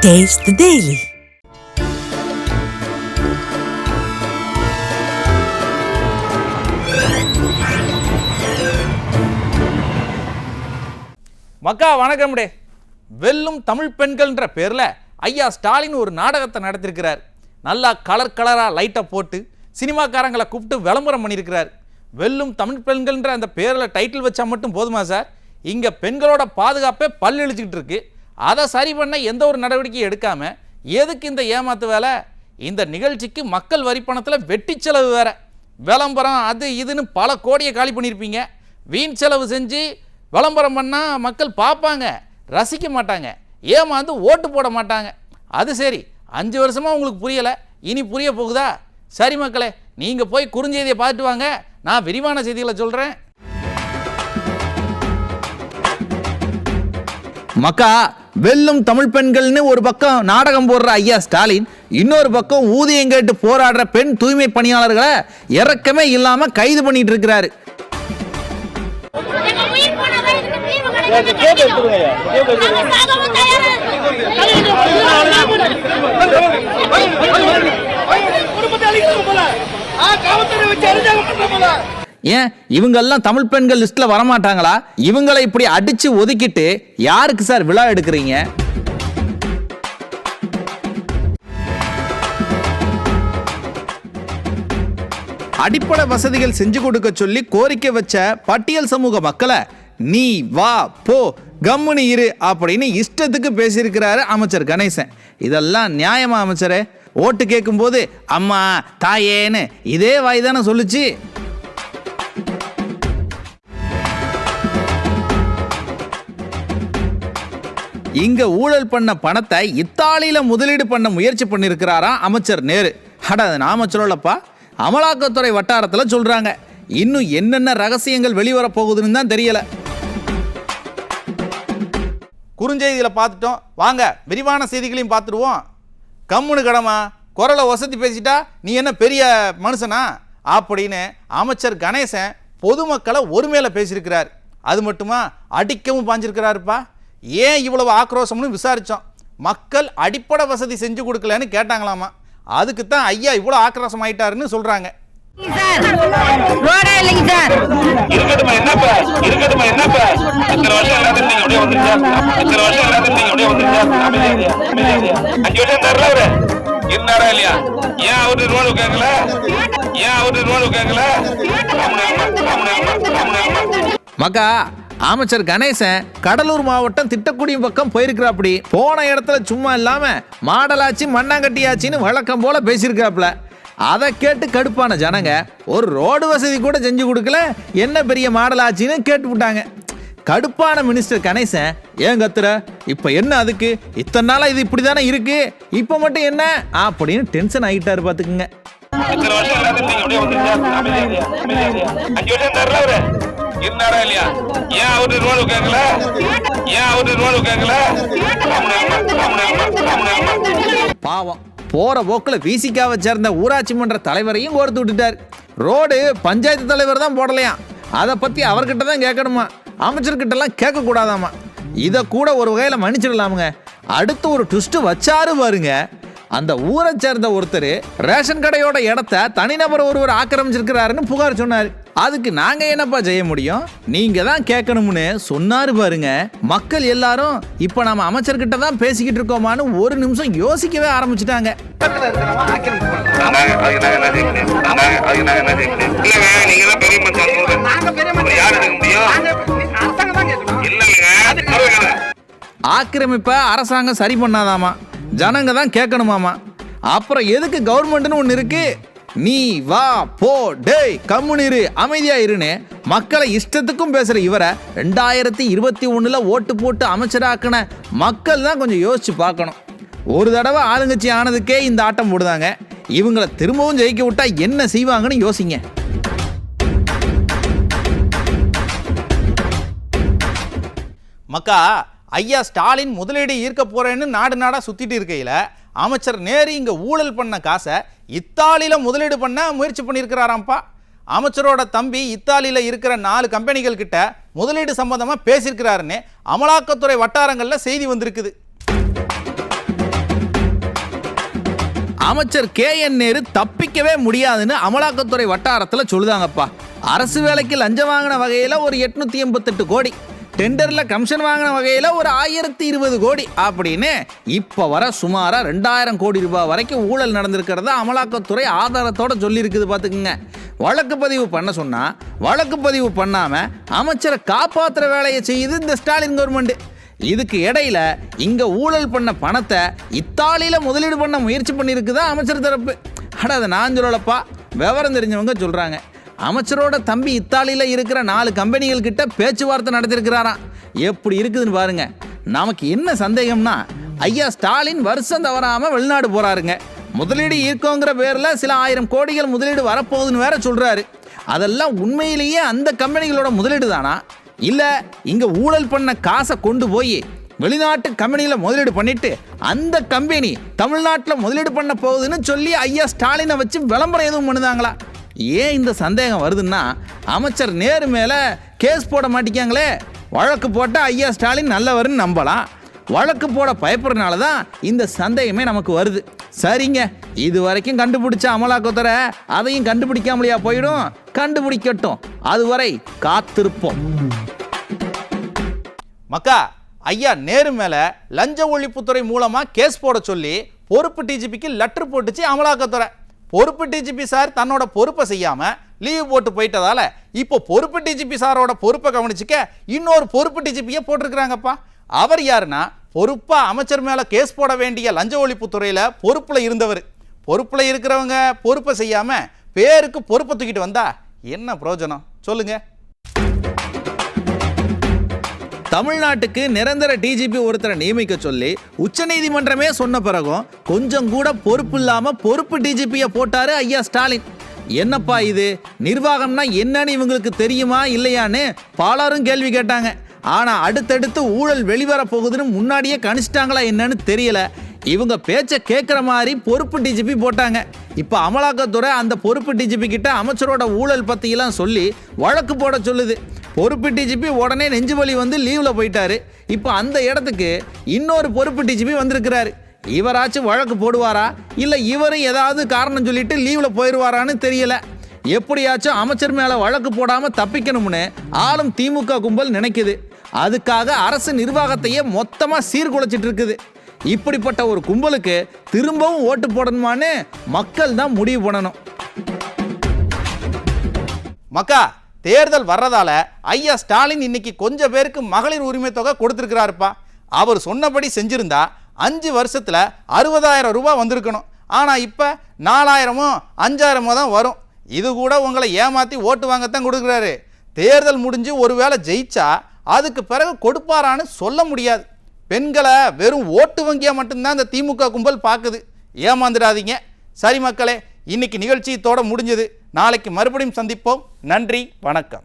Taste the Daily. மக்கா வணக்கம்டே. வெல்லும் தமிழ் பெண்கள்ன்ற பேரில் ஐயா ஸ்டாலின் ஒரு நாடகத்தை நடத்திருக்கிறார். நல்லா கலராக லைட்டை போட்டு சினிமாக்காரங்களை கூப்பிட்டு விளம்பரம் பண்ணியிருக்கிறார். வெல்லும் தமிழ் பெண்கள்ன்ற அந்த பேரில் டைட்டில் வச்சா மட்டும் போதுமா சார்? இங்கே பெண்களோட பாதுகாப்பே பல் இழிச்சிக்கிட்டு இருக்கு. அதை சரி பண்ண எந்த ஒரு நடவடிக்கையும் எடுக்காமல் எதுக்கு இந்த ஏமாத்து வேலை? இந்த நிகழ்ச்சிக்கு மக்கள் வரி பணத்தில் வெட்டி செலவு வேற, விளம்பரம் அது இதுன்னு பல கோடியை காலி பண்ணியிருப்பீங்க. வீண் செலவு செஞ்சு விளம்பரம் பண்ணால் மக்கள் பார்ப்பாங்க, ரசிக்க மாட்டாங்க, ஏமாந்து ஓட்டு போட மாட்டாங்க. அது சரி, 5 வருஷமாக உங்களுக்கு புரியலை, இனி புரிய போகுதா? சரி மக்களே, நீங்கள் போய் குறுஞ்செய்தியை பார்த்துட்டு வாங்க, நான் விரிவான செய்திகளை சொல்கிறேன். மக்கா, வெல்லும் தமிழ் பெண்கள்னு ஒரு பக்கம் நாடகம் போடுற ஐயா ஸ்டாலின், இன்னொரு பக்கம் ஊதியம் கேட்டு போராடுற பெண் தூய்மை பணியாளர்களை இறக்கமே இல்லாம கைது பண்ணிட்டு இருக்கிறாரு. ஏன் இவங்கெல்லாம் தமிழ் பெண்கள் லிஸ்ட்ல வரமாட்டாங்களா? இவங்களை இப்படி அடிச்சு ஒதுக்கிட்டு யாருக்கு சார் விழா எடுக்கிறீங்க? அடிப்படை வசதிகள் செஞ்சு கொடுக்க சொல்லி கோரிக்கை வச்ச பட்டியல் சமூக மக்களை நீ வா போ கம்முனு இரு அப்படின்னு இஷ்டத்துக்கு பேசியிருக்கிறாரு அமைச்சர் கணேசன். இதெல்லாம் நியாயமா அமைச்சரே? ஓட்டு கேட்கும் போது அம்மா தாயேன்னு இதே வாய் தானே சொல்லுச்சு. இங்க ஊழல் பண்ண பணத்தை இத்தாலியில முதலீடு பண்ண முயற்சி பண்ணிருக்கிறாராம் அமைச்சர் நேரு. அட நாம சொல்லலப்பா, அமலாக்கத்துறை வட்டாரத்தில் சொல்றாங்க. இன்னும் என்னென்ன ரகசியங்கள் வெளிவர போகுதுன்னு தான் தெரியல. குறுஞ்செய்தியில பார்த்துட்டோம், வாங்க விரிவான செய்திகளையும் பார்த்துடுவோம். கம்முனு கடமா, குரலை வசதி பேசிட்டா நீ என்ன பெரிய மனுஷனா அப்படின்னு அமைச்சர் கணேசன் பொதுமக்களை ஒருமையில பேசியிருக்கிறார். அது மட்டுமா, அடிக்கவும் பாஞ்சிருக்கிறாருப்பா. ஏன் இவ்வளவு ஆக்ரோஷம்னு விசாரித்தோம். மக்கள் அடிப்படை வசதி செஞ்சு கொடுக்கலன்னு கேட்டாங்களாமா. அதுக்கு தான் ஐயா இவ்வளோ ஆக்ரோஷம் ஆயிட்டாருன்னு சொல்றாங்க. மக்கா, அமைச்சர் கணேசன் கடலூர் மாவட்டம் திட்டக்குடியும் பக்கம் போயிருக்கிறாப்படி. போன இடத்துல சும்மா இல்லாம மாடலாச்சு மண்ணாங்கட்டியாச்சின்னு வழக்கம் போல பேசியிருக்காப்புல. அதை கேட்டு கடுப்பான ஜனங்க ஒரு ரோடு வசதி கூட செஞ்சு கொடுக்கல, என்ன பெரிய மாடலாச்சின்னு கேட்டு விட்டாங்க. கடுப்பான மினிஸ்டர் கணேசன், ஏன் கத்துற, இப்ப என்ன அதுக்கு, இத்தனை நாளா இது இப்படிதானே இருக்கு, இப்ப மட்டும் என்ன அப்படின்னு டென்ஷன் ஆகிட்டாரு பாத்துக்குங்க. பாவம், போற போக்குல விசிகாவை சேர்ந்த ஊராட்சி மன்ற தலைவரையும் கோர்த்து விட்டுட்டார். ரோடு பஞ்சாயத்து தலைவர் தான் போடலையாம், அதை பத்தி அவர்கிட்ட தான் கேட்கணுமா, அமைச்சர்கிட்ட எல்லாம் கேட்க கூடாதாமா. இதை கூட ஒரு வகையில மன்னிச்சிடலாமுங்க. அடுத்து ஒரு ட்விஸ்ட் வச்சாரு பாருங்க. அந்த ஊரை சேர்ந்த ஒருத்தர் ரேஷன் கடையோட இடத்த தனிநபர் ஒருவர் ஆக்கிரமிச்சிருக்கிறாருன்னு புகார் சொன்னார். அதுக்கு நாங்க என்னப்பா செய்ய முடியும், நீங்க தான் கேட்கணும்னு சொன்னாரு பாருங்க. மக்கள் எல்லாரும் இப்ப நம்ம அமைச்சர்கிட்ட தான் பேசிக்கிட்டு இருக்கோமான்னு ஒரு நிமிஷம் யோசிக்கவே ஆரம்பிச்சுட்டாங்க. ஆக்கிரமிப்ப அரசாங்கம் சரி பண்ணாதாமா, ஜனங்க தான் கேட்கணுமாமா. அப்புறம் எதுக்கு கவர்மெண்ட்னு ஒன்று இருக்கு? நீ வா போ டேய் கம்முனிரு அமைதியா இருன்னு மக்களை இஷ்டத்துக்கும் பேசுற இவரை 2021 ஓட்டு போட்டு அமைச்சராக்கின மக்கள் தான் கொஞ்சம் யோசிச்சு பார்க்கணும். ஒரு தடவை ஆளுங்கட்சி ஆனதுக்கே இந்த ஆட்டம் போடுதாங்க, இவங்களை திரும்பவும் ஜெயிக்க விட்டா என்ன செய்வாங்கன்னு யோசிங்க. மக்கா, ஐயா ஸ்டாலின் முதலீடு ஈர்க்க போறேன்னு நாடு நாடா சுத்திட்டு இருக்கையில் அமைச்சர் நேரு இங்க ஊழல் பண்ண காசை இத்தாலியில முதலீடு பண்ண முயற்சி பண்ணியிருக்கிறாராம்ப்பா. அமைச்சரோட தம்பி இத்தாலியில் இருக்கிற 4 கம்பெனிகள் கிட்ட முதலீடு சம்பந்தமாக பேசியிருக்கிறாருன்னு அமலாக்கத்துறை வட்டாரங்களில் செய்தி வந்திருக்குது. அமைச்சர் KN நேரு தப்பிக்கவே முடியாதுன்னு அமலாக்கத்துறை வட்டாரத்தில் சொல்லுதாங்கப்பா. அரசு வேலைக்கு லஞ்சம் வாங்கின வகையில் ஒரு 888 கோடி, டெண்டரில் கமிஷன் வாங்கின வகையில் ஒரு 1020 கோடி அப்படின்னு இப்போ வர சுமாரா 2000 கோடி ரூபாய் வரைக்கும் ஊழல் நடந்திருக்கிறத அமலாக்கத்துறை ஆதாரத்தோட சொல்லியிருக்குது. பார்த்துக்குங்க. வழக்கு பதிவு பண்ண சொன்னா வழக்கு பதிவு பண்ணாம அமைச்சரை காப்பாற்றுற வேலையை செய்யுது இந்த ஸ்டாலின் கவர்மெண்ட். இதுக்கு இடையில இங்க ஊழல் பண்ண பணத்தை இத்தாலியில முதலீடு பண்ண முயற்சி பண்ணியிருக்குதா அமைச்சர் தரப்பு. அதை நான் சொல்லலப்பா, விவரம் தெரிஞ்சவங்க சொல்றாங்க. அமைச்சரோட தம்பி இத்தாலியில இருக்கிற 4 கம்பெனிகள் கிட்ட பேச்சுவார்த்தை நடத்திருக்கிறாராம். எப்படி இருக்குதுன்னு பாருங்க. நமக்கு என்ன சந்தேகம்னா, ஐயா ஸ்டாலின் வருஷம் தவறாம வெளிநாடு போறாருங்க. முதலீடு ஈர்க்கோங்கிற பேர்ல சில 1000 கோடிகள் முதலீடு வரப்போகுதுன்னு வேற சொல்றாரு. அதெல்லாம் உண்மையிலேயே அந்த கம்பெனிகளோட முதலீடு தானா, இல்ல இங்க ஊழல் பண்ண காசை கொண்டு போய் வெளிநாட்டு கம்பெனியில முதலீடு பண்ணிட்டு அந்த கம்பெனி தமிழ்நாட்டில் முதலீடு பண்ண போகுதுன்னு சொல்லி ஐயா ஸ்டாலினை வச்சு விளம்பரம் எதுவும் பண்ணுதாங்களா? ஏன் இந்த சந்தேகம் வருதுன்னா, அமைச்சர் நேரு மேல கேஸ் போட மாட்டேங்காங்களே. வழக்கு போட்ட ஐயா ஸ்டாலின் நல்லவர்னு நம்பலாம். வழக்கு போட பயப்படுறதுனால தான் இந்த சந்தேகமே நமக்கு வருது. சரிங்க, இது வரைக்கும் கண்டுபிடிச்ச அமலாக்கத்துறை அதையும் கண்டுபிடிக்காமலையா போயிடும்? கண்டுபிடிக்கட்டும், அதுவரை காத்திருப்போம். மக்கா, ஐயா நேரு மேல லஞ்ச ஒழிப்புத்துறை மூலமா கேஸ் போட சொல்லி பொறுப்பு டிஜிபிக்கு லெட்டர் போட்டுச்சு அமலாக்கத்துறை. பொறுப்பு டிஜிபி சார் தன்னோட பொறுப்பை செய்யாம லீவ் போட்டு போயிட்டதால இப்போ பொறுப்பு டிஜிபி சாரோட பொறுப்பை கவனிச்சுக்க இன்னொரு பொறுப்பு டிஜிபியை போட்டிருக்கிறாங்கப்பா. அவர் யாருன்னா, பொறுப்பா அமைச்சர் மேல கேஸ் போட வேண்டிய லஞ்ச ஒழிப்புத்துறையில பொறுப்புல இருந்தவர். பொறுப்புல இருக்கிறவங்க பொறுப்பை செய்யாம பேருக்கு பொறுப்பை தூக்கிட்டு வந்தா என்ன பிரயோஜனம் சொல்லுங்க? தமிழ்நாட்டுக்கு நிரந்தர டிஜிபி ஒருத்தரை நியமிக்க சொல்லி உச்சநீதிமன்றமே சொன்ன பிறகும் கொஞ்சம் கூட பொறுப்பு இல்லாம பொறுப்பு டிஜிபியை போட்டாரு ஐயா ஸ்டாலின். என்னப்பா இது, நிர்வாகம்னா என்னன்னு இவங்களுக்கு தெரியுமா இல்லையான்னு பலரும் கேள்வி கேட்டாங்க. ஆனா அடுத்தடுத்து ஊழல் வெளிவர போகுதுன்னு முன்னாடியே கணிச்சிட்டாங்களா என்னன்னு தெரியல. இவங்க பேச்சை கேட்குற மாதிரி பொறுப்பு டிஜிபி போட்டாங்க. இப்போ அமலாக்கத்துறை அந்த பொறுப்பு டிஜிபி கிட்ட அமைச்சரோட ஊழல் பற்றியெல்லாம் சொல்லி வழக்கு போட சொல்லுது. பொறுப்பு டிஜிபி உடனே நெஞ்சு வலி வந்து லீவில் போயிட்டாரு. இப்போ அந்த இடத்துக்கு இன்னொரு பொறுப்பு டிஜிபி வந்திருக்கிறாரு. இவராச்சும் வழக்கு போடுவாரா, இல்லை இவரும் ஏதாவது காரணம் சொல்லிட்டு லீவில் போயிடுவாரான்னு தெரியல. எப்படியாச்சும் அமைச்சர் மேலே வழக்கு போடாமல் தப்பிக்கணும்னு ஆளும் திமுக கும்பல் நினைக்குது. அதுக்காக அரசு நிர்வாகத்தையே மொத்தமாக சீர்குலைச்சிட்டு இருக்குது. இப்படிப்பட்ட ஒரு கும்பலுக்கு திரும்பவும் ஓட்டு போடணுமான்னு மக்கள் தான் முடிவு பண்ணணும். மக்கா, தேர்தல் வர்றதால ஐயா ஸ்டாலின் இன்னைக்கு கொஞ்சம் பேருக்கு மகளிர் உரிமை தொகை கொடுத்துருக்கிறாருப்பா. அவர் சொன்னபடி செஞ்சிருந்தா 5 வருஷத்துல 60,000 ரூபாய் வந்திருக்கணும். ஆனா இப்ப 4,000மோ 5,000மோ தான் வரும். இது கூட உங்களை ஏமாத்தி ஓட்டு வாங்கத்தான் கொடுக்குறாரு. தேர்தல் முடிஞ்சு ஒருவேளை ஜெயிச்சா அதுக்கு பிறகு கொடுப்பாரான்னு சொல்ல முடியாது. பெண்களை வெறும் ஓட்டு வங்கியா மட்டும்தான் இந்த திமுக கும்பல் பார்க்குது. ஏமாந்துடாதீங்க. சரி மக்களே, இன்னைக்கு நிகழ்ச்சி இதோட முடிஞ்சது. நாளைக்கு மறுபடியும் சந்திப்போம். நன்றி, வணக்கம்.